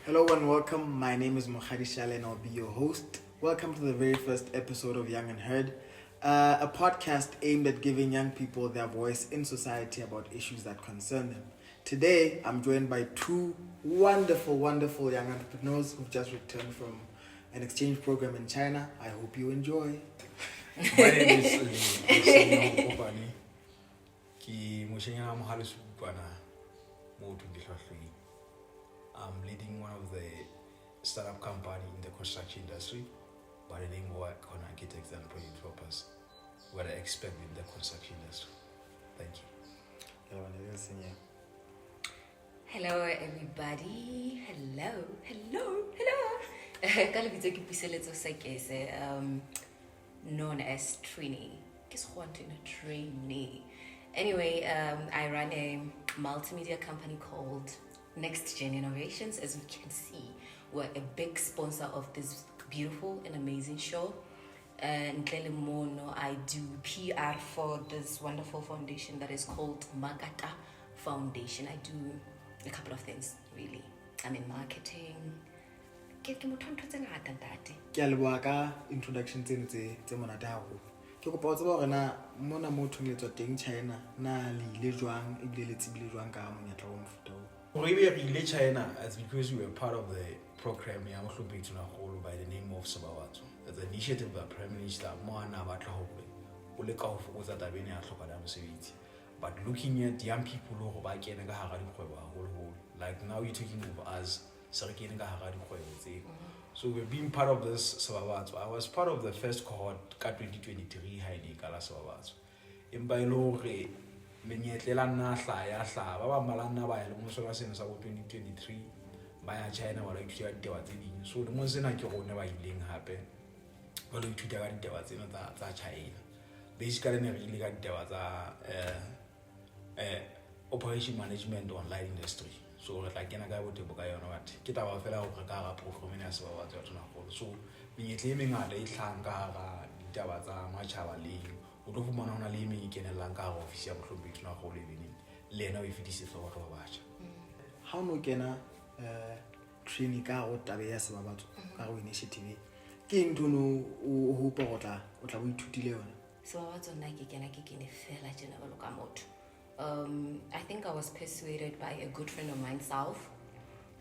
Hello and welcome. My name is Mokhali and I'll be your host. Welcome to the very first episode of Young and Heard, a podcast aimed at giving young people their voice in society about issues that concern them. Today, I'm joined by two wonderful young entrepreneurs who've just returned from an exchange program in China. I hope you enjoy. My name is Lesenyeho Nkopane. Ke moshanyana wa Mokhali mo Tundihlohlweni. I'm leading one of the startup company in the construction industry by the name of Architects and Project Developers. We're an expert in the construction industry. Thank you. Hello everybody. Hello. Kalabitso ke Puseletso Sekese, known as Trini. Just want in a trainee. Anyway, I run a multimedia company called Next Gen Innovations. As we can see, we're a big sponsor of this beautiful and amazing show. And Mono, I do PR for this wonderful foundation that is called Makata Foundation. I do a couple of things, really. I'm in marketing. Ke a leboha ka introduction tseno tse monate haholo. Ke kopa o tseba hore na mona mo thuneletswa teng China na le ile jwang ebile le tsebile jwang ka monyetla wa mofuta o. We were in China as because we were part of the program by the name of Sebabatso. It's an initiative by Prime Minister Moana Batlahope. But looking at young people who are like now you're talking of us, so we've been part of this Sebabatso. I was part of the first cohort 2023 Kala Sebabatso. In Bailore, menyetlela nna hlaya ba ba malana ba ile mo sola seno sa 2023 ba ya China ba ithuta ka ditaba tse ding. So le mo sena ke gone ba ileng hape ba lo ithuta ka ditaba tsena tsa China. Basically ne re ile ka ditaba tsa operation management online industry. So re tla kena ka bote boka yona bat ke taba fela go ka ga program ya seba batho tsona go. So menyetle e mengata e tlhang ka ga ditaba tsa matšhaba le o tlo fumana hona le eme ikenelang ka ga ofisi ya bohlomphedi na go lebeleng le ena o e fetisetsa batho ba batjha. Ha o no kena training ka go tabe ya Sebabatso ka go initiative ke nthono o hopa go tla o tla bo ithutile yona. Sebabatso nna ke kena fela jena ba loka motho. I think I was persuaded by a good friend of mine, South.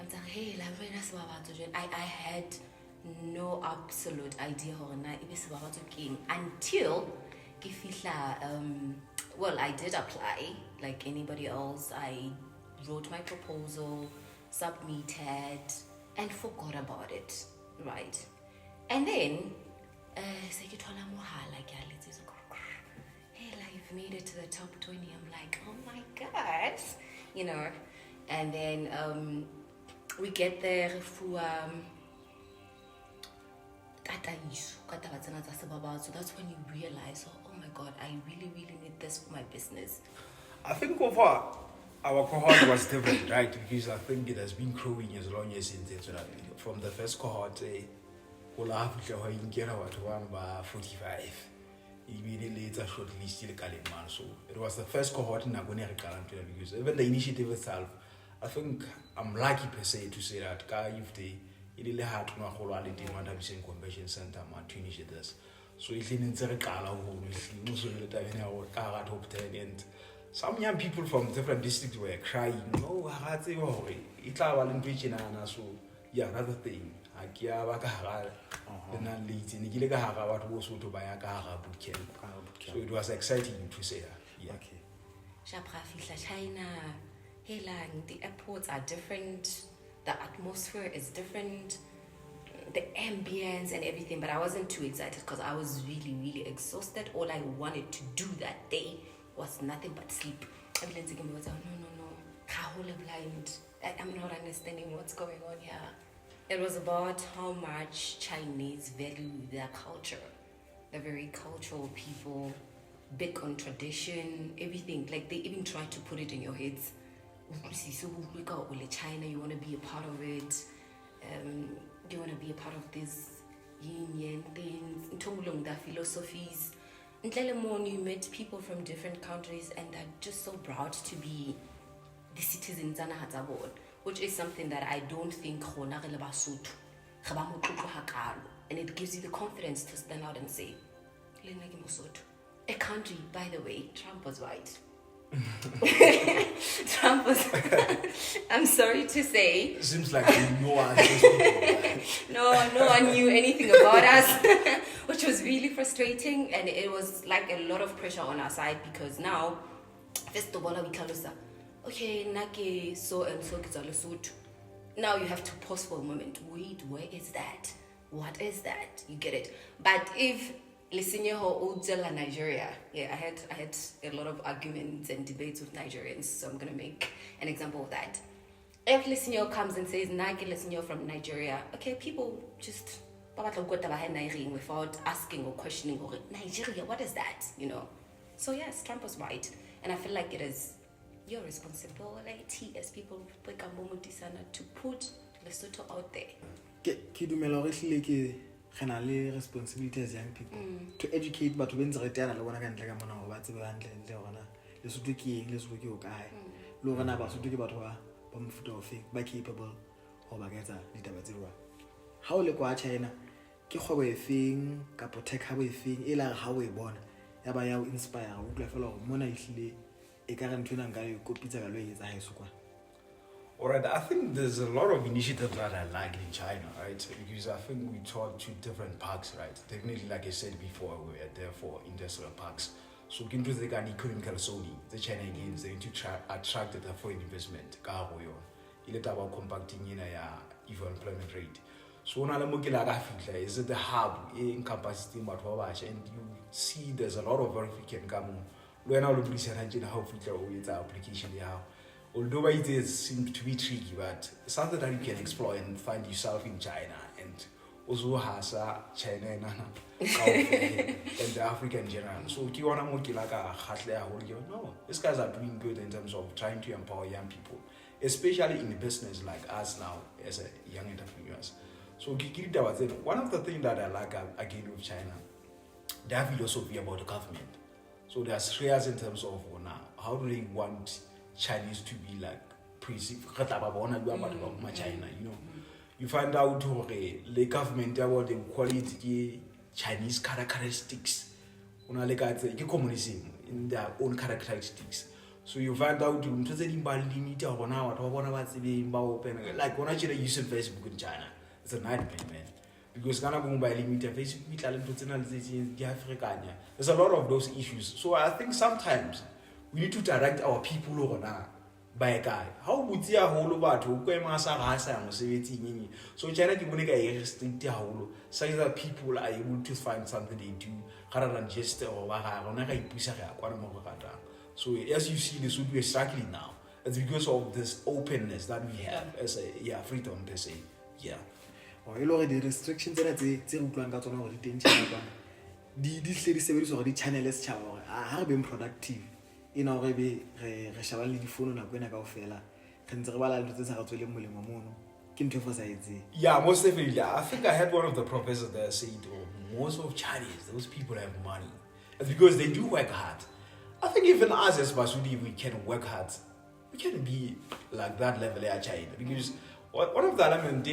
I'm like, hey, la vena Sebabatso. I had no absolute idea how na ibe Sebabatso king until well, I did apply like anybody else. I wrote my proposal, submitted, and forgot about it, right? And then, hey, you've made it to the top 20. I'm like, oh my God, you know. And then we get there for so that's when you realize, oh my God, I really need this for my business. I think our cohort was different, right? Because I think it has been growing as long as it's from the first cohort, we'll have to get about 45. Immediately it's a short list in the so it was the first cohort in Nagone because even the initiative itself, I think I'm lucky per se to say that if they it really hard to know how long they want to be in convention center to initiate this. So it's in the Kala top 10 and some young people from different districts were crying, no, it's so yeah, another thing. So it was exciting to say that. Yeah. Okay. China, the airports are different, the atmosphere is different, the ambience and everything, but I wasn't too excited because I was really exhausted. All I wanted to do that day was nothing but sleep. No, blind. I'm not understanding what's going on here. It was about how much Chinese value their culture. They're very cultural people, big on tradition, everything. Like they even try to put it in your heads. So China, you want to be a part of it. You want to be a part of this yin things, their philosophies. You met people from different countries and they're just so proud to be the citizens tsa naha tsa bona, which is something that I don't think rona re le Basotho re ba motlotlo hakalo, and it gives you the confidence to stand out and say le nna ke Mosotho. A country, by the way, Trump was white. Trump was I'm sorry to say, It seems like no one no one knew anything about us, which was really frustrating, and it was like a lot of pressure on our side, because now first of all we can say, okay, nake so and so ke tswa Lesotho. Now you have to pause for a moment. Wait, where is that? What is that? You get it? But if Lesenyeho Odzela Nigeria, yeah, I had a lot of arguments and debates with Nigerians, so I'm gonna make an example of that. If Lesenyeho comes and says Nake Lesenyeho from Nigeria, okay, people just without asking or questioning, or Nigeria, what is that? You know. So yes, Trump was right, and I feel like it is your responsibility as people to put Lesotho out there. Ke dumela hore ehlile ke re na le responsibility as young people to educate batho bentse re teana le bona ka ntle ka mona ho ba tsebe hantle ntle hore na Lesotho ke eng, Lesotho ke ho kae, le hore na Basotho ke batho ba mofuta ofe ba capable ho ba ka etsa ditaba tseo. Ha o le kwa China ke kgwebo efeng kapo tech hub efeng e la ha o e bona ya ba ya o inspire o tla fela hore mona ehlile e ka re ntwena nka e kopitsa ka lo etsa ha e sokwa. Alright, I think there's a lot of initiatives that I like in China, right? Because I think we taught to different parks, right? Definitely, like I said before, we were there for industrial parks. So, into the economical Sony, the China games, they to attract the foreign investment. Il est about compacting in a even employment rate. So, is it the hub in capacity, and you see there's a lot of verification come. We're now looking at how with application they have. Although it seems to be tricky, but something that you can explore and find yourself in China, and also has China and the Africa in general. So no, these guys are doing good in terms of trying to empower young people, especially in business like us now as a young entrepreneurs. So one of the things that I like again with China, their philosophy about the government. So they are serious in terms of how do they want Chinese to be like perceived. China, you know. You find out the government about the quality Chinese characteristics. Communism in their own characteristics. So you find out like when I use Facebook in China, it's a nightmare, man. Because there's a lot of those issues. So I think sometimes we need to direct our people over by a guy. How would you hold about who so China restrict so that people are able to find something they do rather than just so as you see, this would be struggling now. It's because of this openness that we have as a freedom per se. Yeah. Or the restrictions that they the channel is have been productive. In our baby, Reshaval the phone and a fella. Can Yeah, most definitely. I think I had one of the professors there say, most of Chinese, those people have money. It's because they do work hard. I think even us as Basudi, we can work hard. We can be like that level at China. Because one of the elements,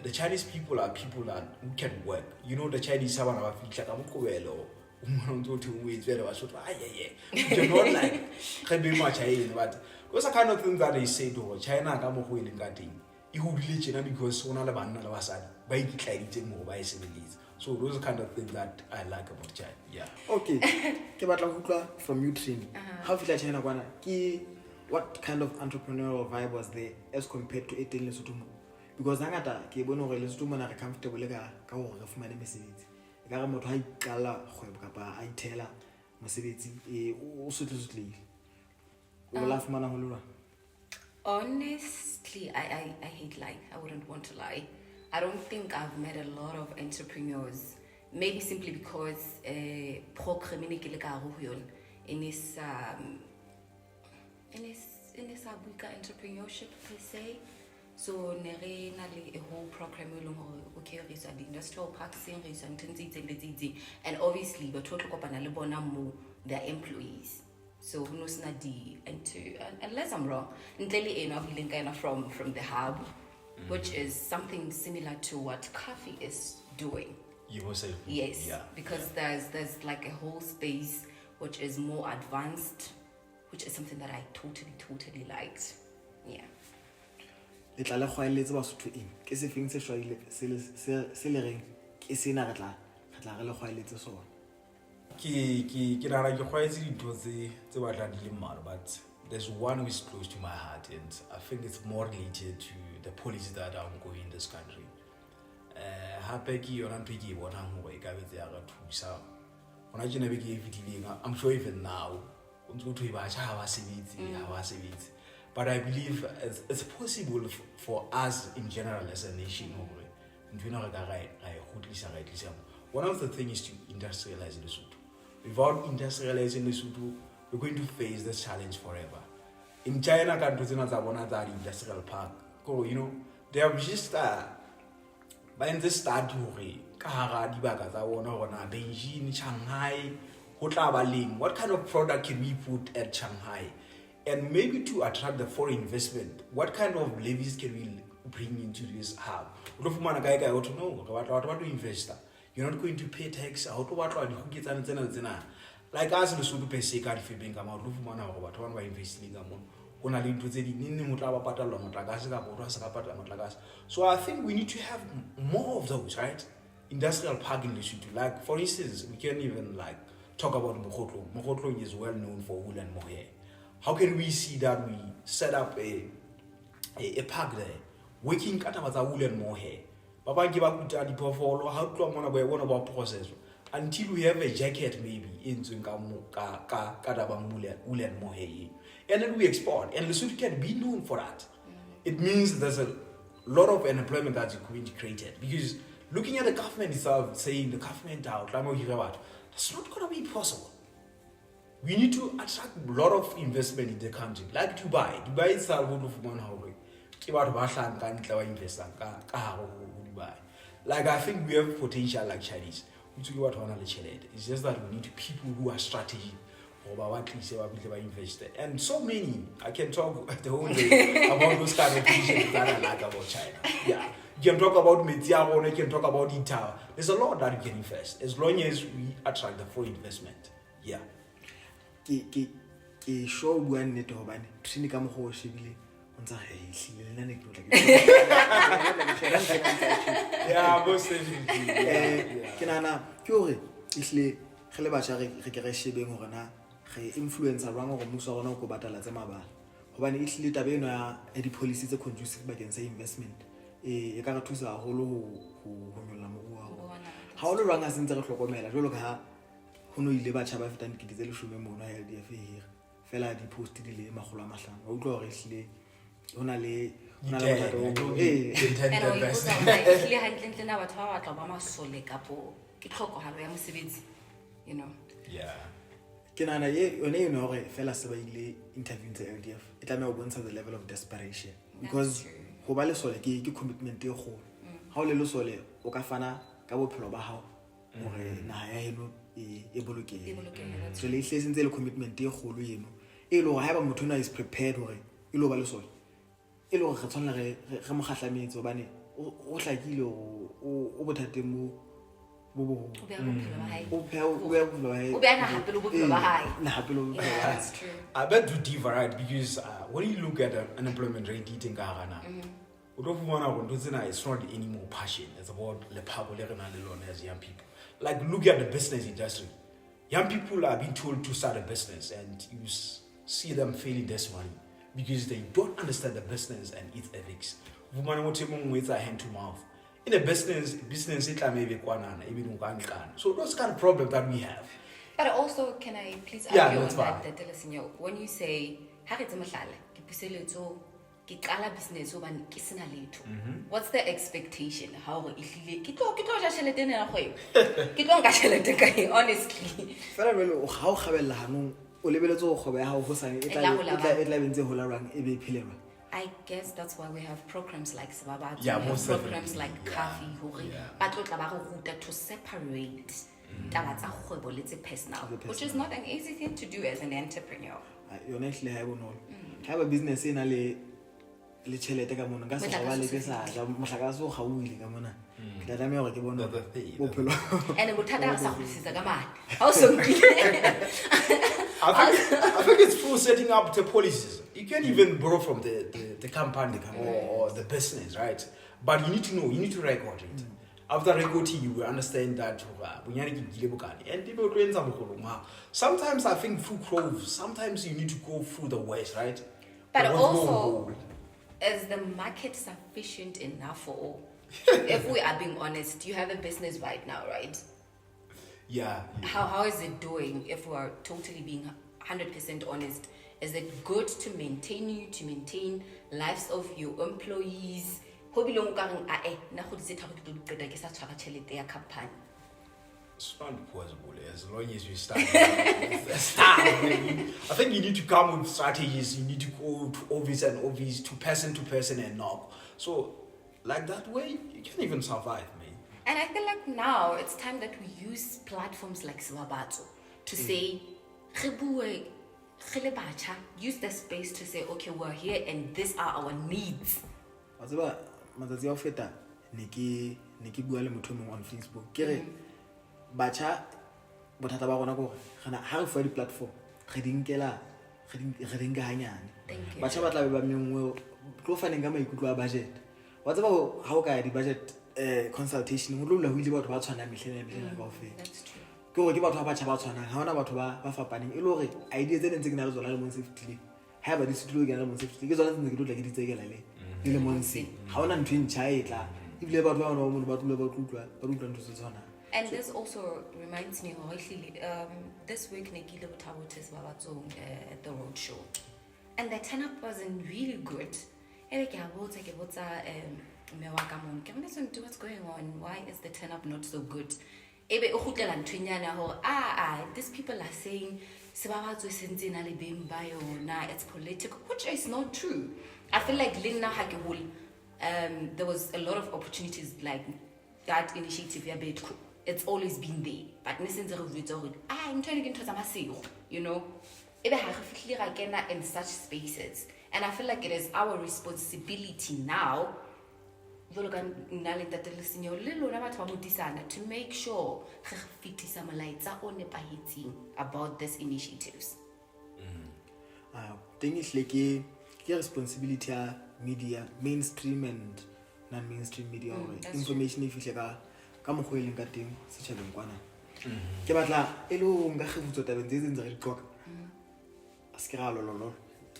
the Chinese people are people that who can work. You know, the Chinese have a feature. You're not like but those are kind of things that they say to China because so those are kind of things that I like about China. Yeah. Okay. From you, Trini. How did China what kind of entrepreneurial vibe was there as compared to Italy Lesotho? Because Nangata, Kibono Lesotho are comfortable with my message. Honestly, I hate lying. I wouldn't want to lie. I don't think I've met a lot of entrepreneurs. Maybe simply because in this entrepreneurship per se. So nere na le a whole program okay re the industrial parks and obviously but Nkopane le bona mo their employees. So who knows Nadi and unless I'm wrong, Ndleli Eno from the hub, which is something similar to what Cafi is doing. You will say Yes. yeah. Because there's like a whole space which is more advanced, which is something that I totally liked. Yeah. Le tla le kgwaeletse Basotho eng ke se feng se shwaile se le reng ke sena re tla re le kgwaeletse sona Ke nagana ke kgwaetse dintho tse batlang di le mmalwa, but there's one which is close to my heart, and I think it's more related to the policies that are ongoing in this country. Hape ke yona ntho e ke e bonang hore e ka betse ya re thusa hona tjena be ke e fetileng. I'm sure even now ntse go thwe batjha ha ba sebetse. But I believe it's possible for us in general as a nation. One of the things is to industrialize Lesotho. Without industrializing Lesotho, we're going to face this challenge forever. In China, countries in the industrial park, you know, they have just by the start Beijing, Shanghai, what kind of product can we put at Shanghai? And maybe to attract the foreign investment, what kind of levies can we bring into this hub? You're not going to pay tax. Like us, we should pay second if you bring them out. So I think we need to have more of those, right? Industrial park in Lesotho. Like for instance, we can even like talk about Mokhali. Mokhali is well known for wool and mohair. How can we see that we set up a park there, working at wool and mohair? Baba give up the portfolio, how to one of our process until we have a jacket maybe in wool and mohair. And then we export. And Lesotho can be known for that. It means there's a lot of unemployment that's going to be created. Because looking at the government itself, saying the government out, that's not going to be possible. We need to attract a lot of investment in the country, like Dubai. Dubai itself would have gone away. Like I think we have potential like Chinese. It's just that we need people who are strategic. And so many, I can talk the whole day about those kind of things that I like about China. Yeah. You can talk about Metiaro, you can talk about Italy. There's a lot that you can invest as long as we attract the foreign investment. Yeah. Ke show bua nnete hobane training ka mogho o shebile o ntsa he hlile nna ne ke tla yeah, most definitely. Ke nana ke hore ihle ge le batjha re ke re shebeng hore na ge influencer rang go musa rona go batala tse mabala hobane ihle tabe eno ya di policy tse conducive bakeng sa investment e ka re thusa haholo ho nyolla moruo wa rona ha o le rang a sentse re hlokomela jalo ka hono ile batjha ba fetang dikete tse 10 mona ya LDF hira fela di post di le magolo a mahlano wa utlwa hore ihle hona le batho and o ipotsa hore ihle hantle na batho ba batla ba masole kapo ke tlhokogalo ya mosebetsi, you know. Yeah. Ke nana yone hore fela se ba ile interview tse LDF e tla me o bontsha the level of desperation because go ba le sole ke commitment e kgolo ha o le sole o ka fana ka bophelo ba hao hore na ya heno e bolokile so le ihle sentse le commitment e kgolo eno e lo ha ba motho na is prepared hore e lo ba le sole e lo re tsona re mogahlametse obane o hlakile o bothateng mo That's true. I bet to differ, right? Because when you look at unemployment rate in Ghana, it's not any more passion. It's about the power as young people. Like look at the business industry. Young people are being told to start a business, and you see them failing this money because they don't understand the business and its ethics. It's a hand to mouth. In a business it may be so those kind of problems that we have. But also, can I please argue on that, Lesenyeho? When you say, Puseletso, business, what's the expectation? How honestly? I guess that's why we have programs like Sebabatso, we have programs like Cafi, to separate taba tsa kgwebo le tse personal, which is not an easy thing to do as an entrepreneur. Yona ehlile ha e bonolo. Ha ba business ena le tšhelete ka mona ka se ga le ke sa ja mohlakase o gauile ka mona. Ke tla me hore ke bona bophelo. And bothata ga sa kgutlisisa ka mane. Ha o so nkile. I think it's through setting up the policies. You can't even borrow from the company or the business, right? But you need to know, you need to record it. After recording, you will understand that and people doing something. Sometimes I think through crows, sometimes you need to go through the west, right? But also, is the market sufficient enough for all? If we are being honest, you have a business right now, right? Yeah. How is it doing? If we are totally being 100% honest, is it good to maintain you, to maintain lives of your employees? It's not possible as long as you start. I think you need to come with strategies. You need to go to office and office, to person and knock. So, like that way, you can even survive, man. And I feel like now it's time that we use platforms like Sebabatso to say, use the space to say, okay, we're here and these are our needs. Matsatsi a feta ne ke bua le motho mongwe on Facebook ke re batjha bothata ba rona go gana ha re fa di platform re dinkela re dinka hanyane batjha ba tla be ba mengwe tlo faneng ka maikutlo a budget wa tseba ha o ka ya di budget consultation go tlola ho ile batho ba tshwana mehlena ka ofela That's true. ke go ke batho ba batjha ba tshwanang ha ona batho ba fapaneng e le hore idea tse ntse ke na le tsona le mo safety ha ba di sitlo ke na le mo safety ke tsona tse ke tlo tla ke di tsekela le le monse ha ona ntwe ntšha e tla ibile batho ba bona ba tlo ba tlutla ntse tse tsona. And this also reminds me of this week Nekile Sebabatso at the road show, and the turn-up wasn't really good. What's going on? Why is the turn-up not so good? These people are saying it's political, which is not true. I feel like there was a lot of opportunities like that initiative. It's always been there, but I'm trying to get into you know, in such spaces, and I feel like it is our responsibility now to make sure about these initiatives. Thing is like responsibility of media, mainstream and non-mainstream media, information if you ka mo go ileng ka teng se tšhabeng kwana ke batla e le o nka gefutso tabeng tse tse re tloka a se ke ga lololo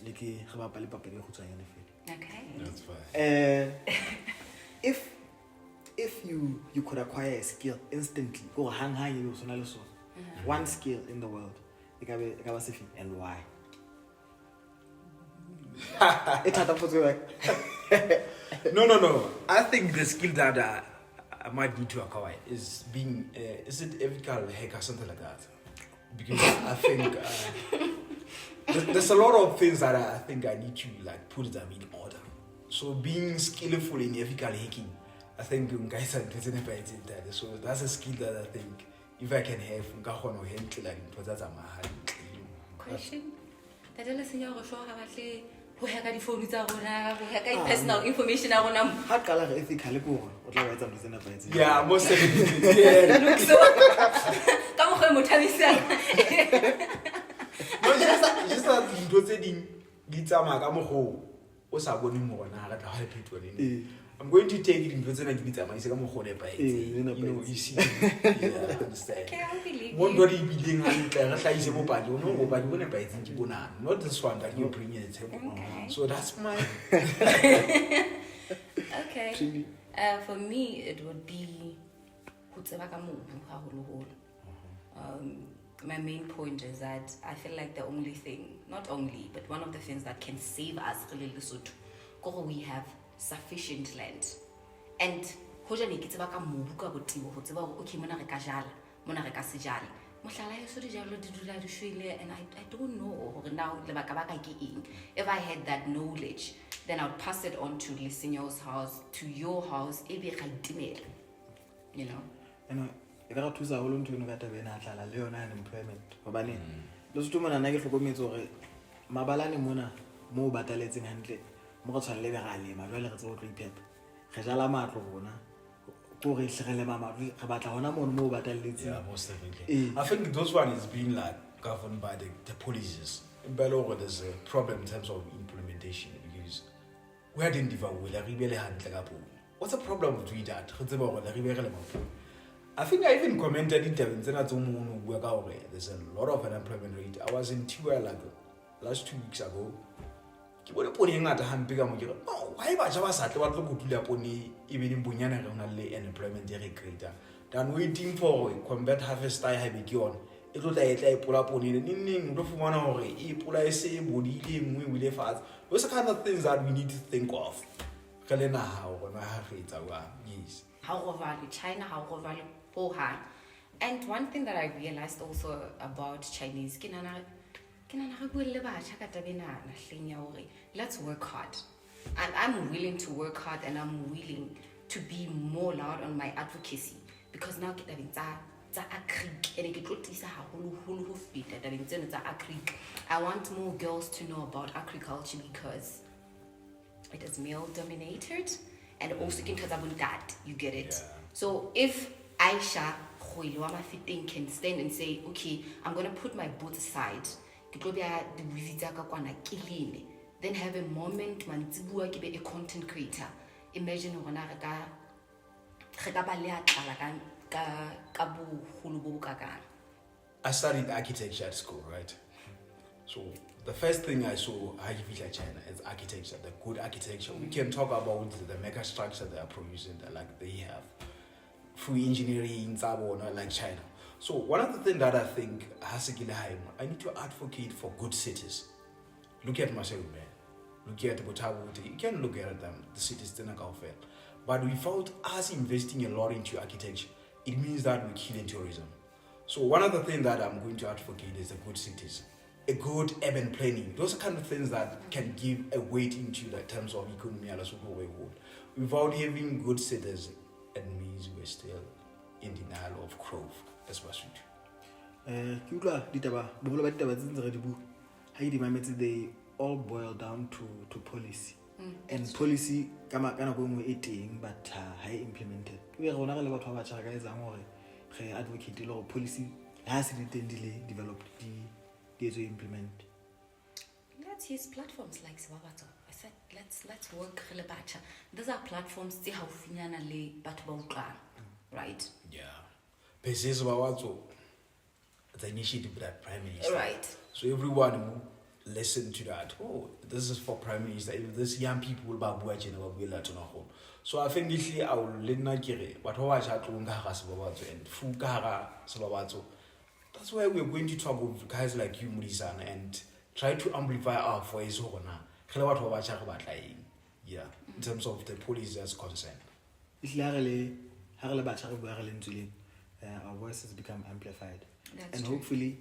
le ke ge ba pale papadi go tswa yone fela. Okay, that's fine. If you could acquire a skill instantly go hang you sona le so one skill in the world e ka ba sefe and why? It had No. I think the skill that I might need to acquire is being, is it ethical hacker, something like that? Because I think there's a lot of things that I think I need to like put them in order. So being skillful in ethical hacking, I think guys are getting that. So that's a skill that I think if I can have, question. Who hack the phone with our personal information? ha qala re ethical go o tla ba etsa ntse na paetse yeah, most definitely. Yeah. Look so. Come on, Mokhali. No, just that ntho tse ding di tsamaya ka mogho o sa bone mo bona ga tla ga phetola. I'm going to take it in person and give it a more you know, you see. Yeah, understand. Okay, I believe one you. body being not this one that you bring in the table. Okay. So that's my Okay. For me, it would be my main point is that I feel like the only thing, not only, but one of the things that can save us really Lesotho, we have sufficient land. And okay, and I don't know now if I had that knowledge, then I would pass it on to Lesenyeho's house, to your house, you know. And e ka re thusa haholo ntho eno ka tabeng a tlala le yona unemployment hobane Lesotho mona nna ke hlokometse hore mabalane mona moo bataletseng hantle mo re tshwanele be ga lema jwale re tse go tlo iphepa re jala matlo rona ko re hlagele mama re batla hona mo batalletseng. Yeah, most definitely. I think those one is being like governed by the policies. In Belgium, there's a problem in terms of implementation because we hadn't developed what's the problem with doing that? I think I even commented in there's a lot of unemployment rate. I was in Tua like last 2 weeks ago. No, why even in Bunyana unemployment greater than waiting for combat harvest I have on. It was like pull up on it and pull I say body we live fast. Those are kind of things that we need to think of. Yes. How value China, how value Wuhan. And one thing that I realized also about Chinese, let's work hard. And I'm willing to work hard and I'm willing to be more loud on my advocacy because now I want more girls to know about agriculture because it is male dominated and also that you get it. Yeah. So if Aisha can stand and say, okay, I'm gonna put my boat aside, then have a moment a content creator. Imagine I studied architecture at school, right? So the first thing I saw China is architecture, the good architecture. We can talk about the mega structure they are producing, like they have free engineering, like China. So one of the things that I think I need to advocate for good cities. Look at Marseille, look at Botabuti. You can look at them, the cities in Nkopane. But without us investing a lot into architecture, it means that we're killing tourism. So one of the things that I'm going to advocate is the good cities, a good urban planning. Those are kind of things that can give a weight into the terms of economy. Without having good cities, it means we're still in denial of growth as well. They all boil down to policy. And policy kama go mo eting but high implemented. We are gonna le batho ba tshaka e zang hore re advocate lo policy has it developed the implement. Let's use platforms like Sebabatso. I said let's work le batcha. Those are platforms tse haufinyana le batho ba utlwang, right? Yeah. Pieces Sebabatso, the initiative that Prime Minister. Right. So everyone who listen to that. Oh, this is for Prime Minister. If this young people so I think this I will let na kere but how I chat and full Sebabatso. That's why we're going to talk with guys like you, Mulisan, and try to amplify our voice. Yeah, in terms of the police as concerned. Our voices become amplified. That's and true. Hopefully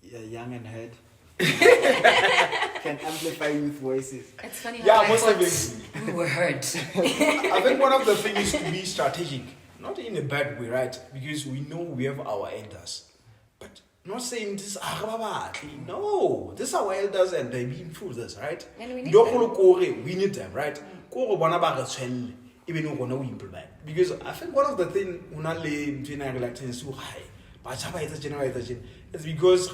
young and heard can amplify youth voices. It's funny how Yeah, most of it. we were heard. I think one of the things is to be strategic, not in a bad way, right? Because we know we have our elders, but not saying this no, this are our elders and they've been through this, right? And we need them. We need them, right? Even we implement. Because I think one of the things it's because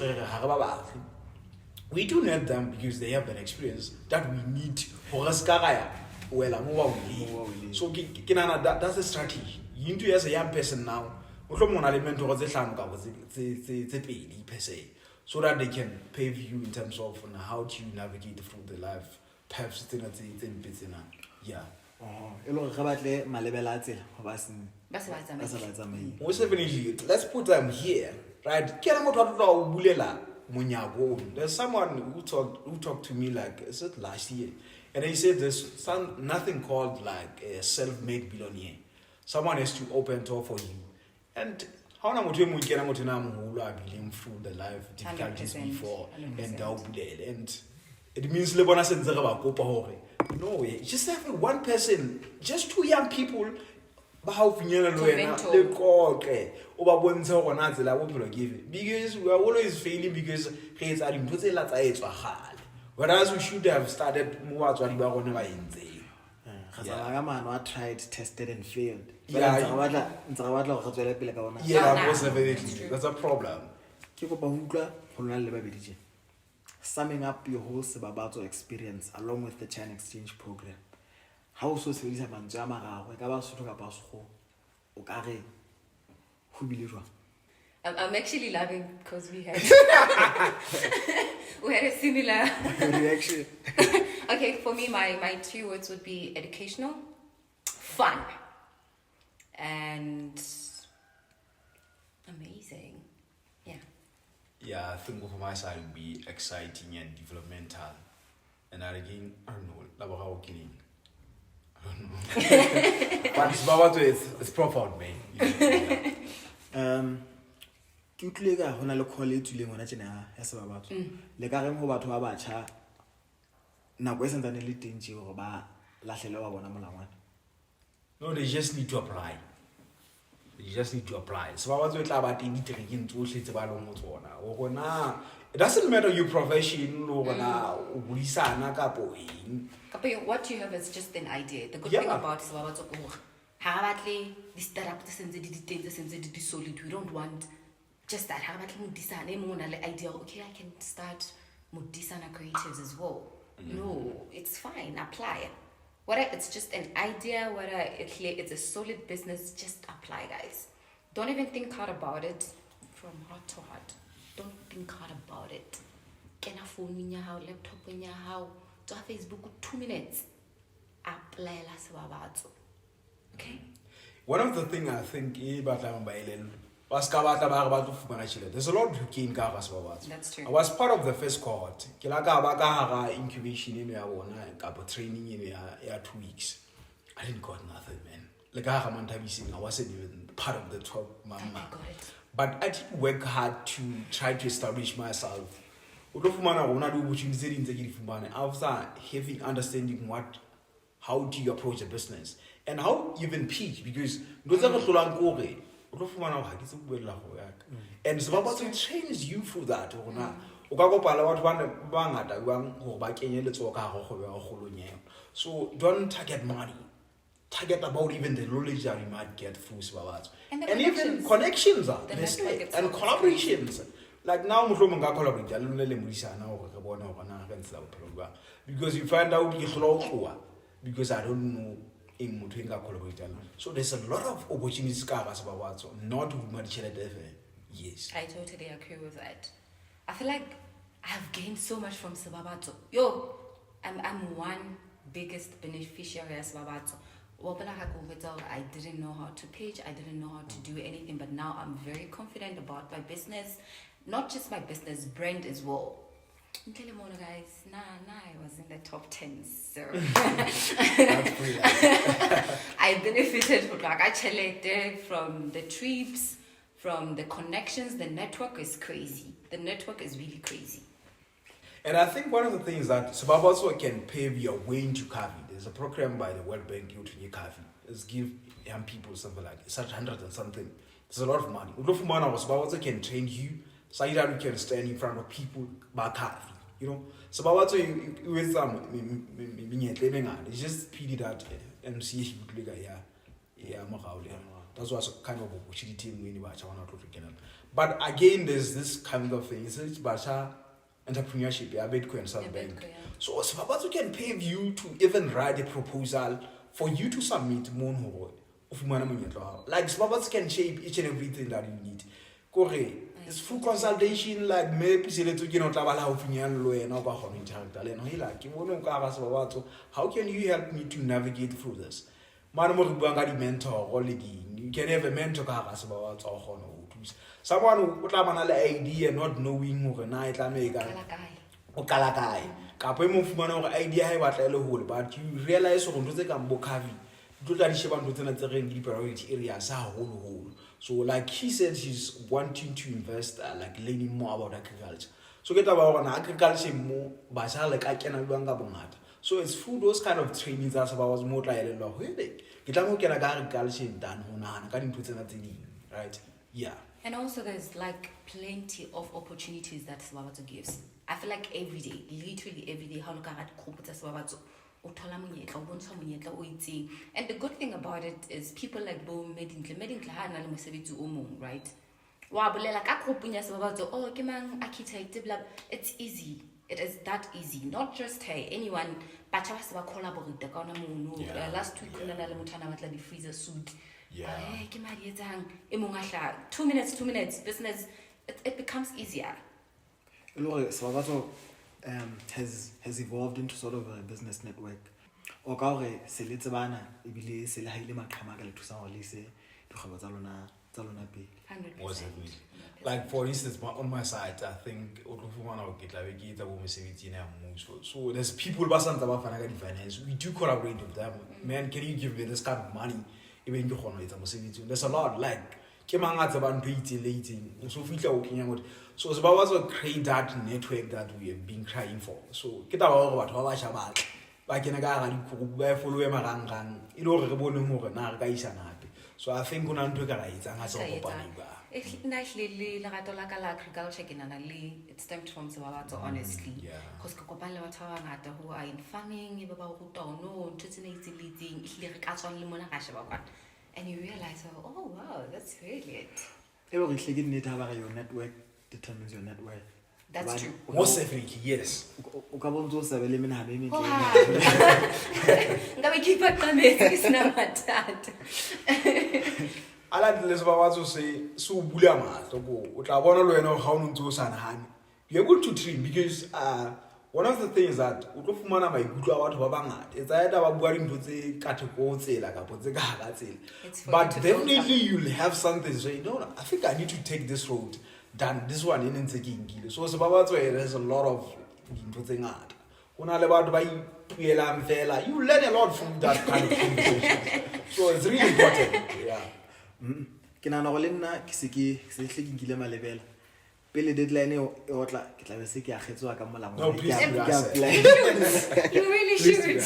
we do need them because they have an experience that we need for us. So that's the strategy. You need to as a young person now, so that they can pave you in terms of how to navigate through the life. Perhaps yeah. Most definitely, let's put them here, right? There's someone who talked to me like, is it last year? And he said there's nothing called like a self-made billionaire. Someone has to open door for you. And how we get through the life difficulties 100%, before 100%. and it means no way. Just have one person, just two young people ba haufinyana le wena le koke o ba bontshe go na tsela go phelo ke because we are always failing because re etsa dintho tse la tsa etswa gale whereas we should have started mo ba tswadi ba gone ba entse I tried, tested, and failed. Yeah, That's that's a problem. Summing up your whole Sebabatso experience along with the Chan exchange program. How so sebedisa mantswe a mararo ka ba Sotho ka ba Sekgowa o ka re ho bile jwang? I'm actually laughing because we had we had a similar reaction. Okay, for me, my 2 words would be educational, fun, and amazing. Yeah, I think for my side it would be exciting and developmental. And again, I don't know, like how killing. I don't know. But it's about it's profound, man. Ke utlile ka hona le call e tswileng ngwana tsena ya Sebabatso. Le ka reng ho batho ba batjha nako e santsane le teng tje hore ba lahlele wa bona molangwana. No, they just need to apply. Sebabatso e tla ba teng diterekeng tsohle tse ba leng ho tsona. O gona it doesn't matter your profession or gona o buisana kapo eng. What you have is just an idea. The good thing about Sebabatso ke hore ha ba batle di startup tse sentse di teng tse sentse di solid. We don't want just that. Ha ba batle modisana e mong na le idea okay, I can start modisana creatives as well. No, it's fine. Apply. Whether it's just an idea, whether it's a solid business, just apply, guys. Don't even think hard about it. From heart to heart, don't think hard about it. Get a phone in your house, laptop in your house, to Facebook 2 minutes. Apply la Sebabatso. Okay? One of the things I think there's a lot to gain. That's true. I was part of the first cohort. Incubation in training in 2 weeks. I didn't got nothing, man. I wasn't even part of the top mama. But I did work hard to try to establish myself. After having understanding how do you approach a business and how you even pitch, because and Sebabatso trains you for that. So don't target money. Target about even the knowledge that you might get through Sebabatso. And even connections are and collaborations. Like now, because you find out because I don't know in Mutuinga collaborator. So there's a lot of opportunities not yes. I totally agree with that. I feel like I've gained so much from Sebabatso. Yo, I'm one biggest beneficiary of Sebabatso. I didn't know how to pitch, I didn't know how to do anything, but now I'm very confident about my business, not just my business, brand as well. Guys, I was in the top 10, so I benefited from the trips, from the connections. The network is crazy. The network is really crazy. And I think one of the things that Sebabatso can pave your way into Cafi. There's a program by the World Bank to Cafi. It's give young people something like such 100 and something. There's a lot of money. Sebabatso can train you so that you can stand in front of people by Cafi. You know, Sebabatso with some it's just pity that MC Mokhali. That's what's kind of opportunity when you watch. But again, there's this kind of thing. It's entrepreneurship, Bitcoin South Bank. So Sebabatso can pave you to even write a proposal for you to submit like Sebabatso can shape each and everything that you need. It's full consultation, like maybe how can you help me to navigate through this? Mentor already. You can have a mentor someone who have an idea not knowing who night idea but you realize priority areas so like he said, he's wanting to invest like learning more about agriculture. So get about agriculture more like I can So it's through those kind of trainings that's about was more like right? Yeah. And also there's like plenty of opportunities that Sebabatso gives. I feel like every day, literally every day, how look at Sebabatso, and the good thing about it is people like Bo right? Oh, architect, it's easy. It is that easy. Not just hey, anyone, but last week the freezer suit. Yeah. 2 minutes, business, it becomes easier. Sebabatso has evolved into sort of a business network. O ka hore se le tsebana ebile se le haile maqhama le thusa hore le se dikgwebo tsa lona pele. 100%. Like for instance, on my side, I think so there's people finance. We do collaborate with them. Man, can you give me this kind of money? Even there's a lot like so it's about to create that network that we have been crying for. So get our what like in a guy follow him around you know so I think when I'm talking it's stemmed from Sebabatso, honestly. Because Nkopane who are in farming, and you realize, oh wow, that's really it. Your network determines your net worth. That's true. Most definitely, yes. I like the Lesotho say, so Bulama, you're able to train because one of the things that is but definitely you'll have something say, no, I think I need to take this road than this one in taking. So there's a lot of thing art. You learn a lot from that kind of conversation. So it's really important. Yeah. Pele deadline o tla ke tla be se ke agetswa ka molamo. No, please. You really should.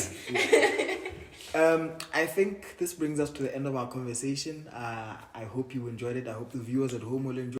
I think this brings us to the end of our conversation. I hope you enjoyed it. I hope the viewers at home will enjoy